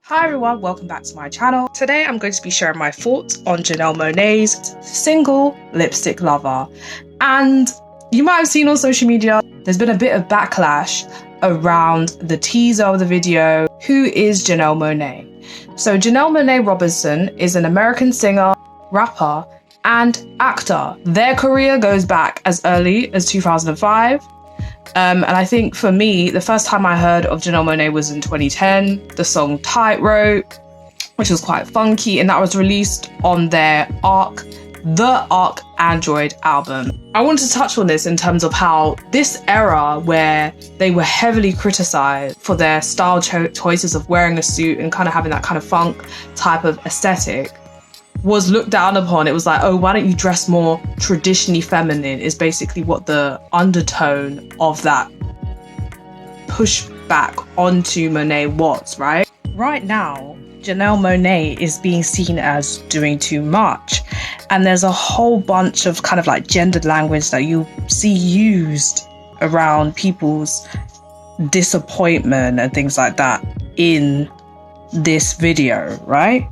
Hi everyone, welcome back to my channel. Today I'm going to be sharing my thoughts on Janelle Monáe's single, Lipstick Lover. And you might have seen on social media, there's been a bit of backlash around the teaser of the video. Who is Janelle Monáe? So Janelle Monáe Robinson is an American singer, rapper, and actor. Their career goes back as early as 2005. And I think for me, the first time I heard of Janelle Monáe was in 2010, the song Tightrope, which was quite funky, and that was released on their The Arc Android album. I want to touch on this in terms of how this era where they were heavily criticized for their style choices of wearing a suit and kind of having that kind of funk type of aesthetic was looked down upon. It was like, oh, why don't you dress more traditionally feminine, is basically what the undertone of that pushback onto Monáe was, right? Right now, Janelle Monáe is being seen as doing too much. And there's a whole bunch of kind of like gendered language that you see used around people's disappointment and things like that in this video, right?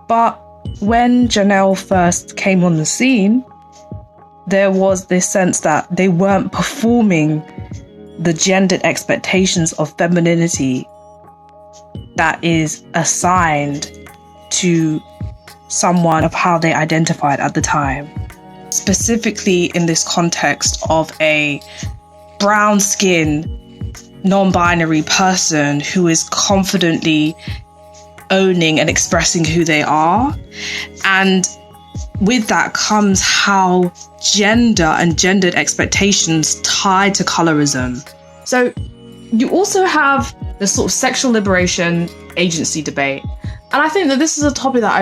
But when Janelle first came on the scene, there was this sense that they weren't performing the gendered expectations of femininity that is assigned to someone of how they identified at the time. Specifically in this context of a brown-skinned, non-binary person who is confidently owning and expressing who they are. And with that comes how gender and gendered expectations tied to colorism. So you also have the sort of sexual liberation agency debate. And I think that this is a topic that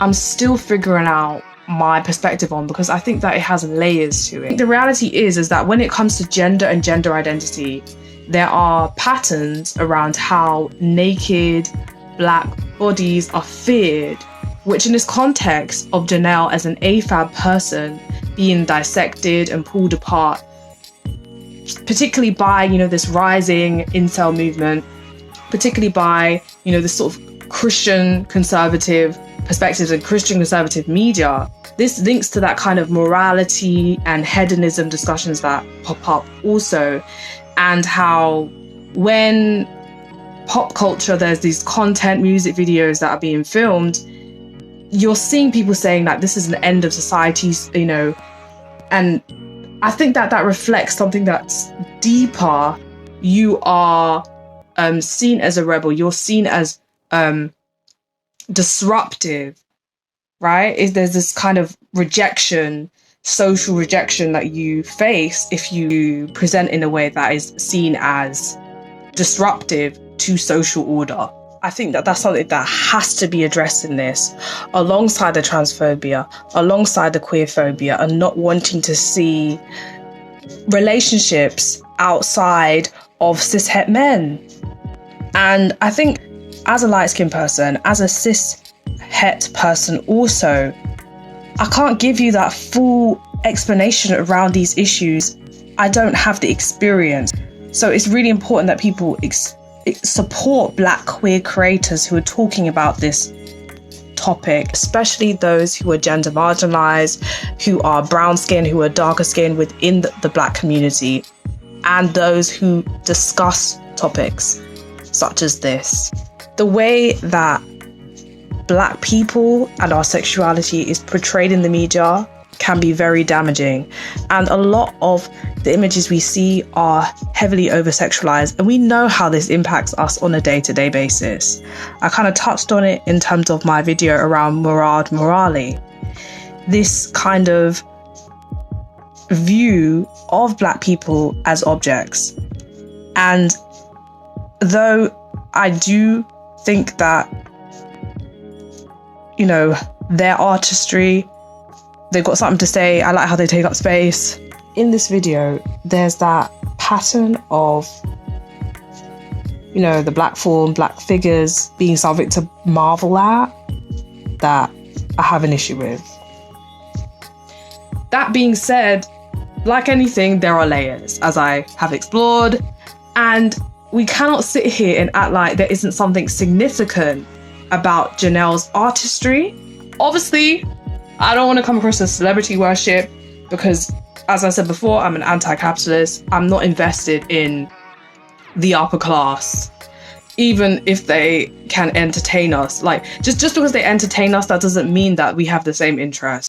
I'm still figuring out my perspective on, because I think that it has layers to it. The reality is that when it comes to gender and gender identity, there are patterns around how naked Black bodies are feared, which in this context of Janelle as an AFAB person being dissected and pulled apart, particularly by, this rising incel movement, particularly by, this sort of Christian conservative perspectives and Christian conservative media, this links to that kind of morality and hedonism discussions that pop up also, and how when pop culture, there's these content music videos that are being filmed, you're seeing people saying that this is an end of society, and I think that reflects something that's deeper. You are seen as a rebel, you're seen as disruptive, right? There's this kind of rejection, social rejection that you face if you present in a way that is seen as disruptive to social order. I think that that's something that has to be addressed in this, alongside the transphobia, alongside the queerphobia, and not wanting to see relationships outside of cis-het men. And I think as a light-skinned person, as a cis-het person also, I can't give you that full explanation around these issues. I don't have the experience. So it's really important that people support Black queer creators who are talking about this topic, especially those who are gender marginalized, who are brown skinned, who are darker skinned within the Black community, and those who discuss topics such as this. The way that Black people and our sexuality is portrayed in the media can be very damaging, and a lot of the images we see are heavily over-sexualized, and we know how this impacts us on a day-to-day basis. I kind of touched on it in terms of my video around Murad Murali. This kind of view of Black people as objects. And though I do think that, their artistry, they've got something to say, I like how they take up space. In this video, there's that pattern of, the Black form, Black figures being something to marvel at that I have an issue with. That being said, like anything, there are layers, as I have explored. And we cannot sit here and act like there isn't something significant about Janelle's artistry. Obviously, I don't want to come across as celebrity worship because, as I said before, I'm an anti-capitalist. I'm not invested in the upper class, even if they can entertain us. Like, just because they entertain us, that doesn't mean that we have the same interests.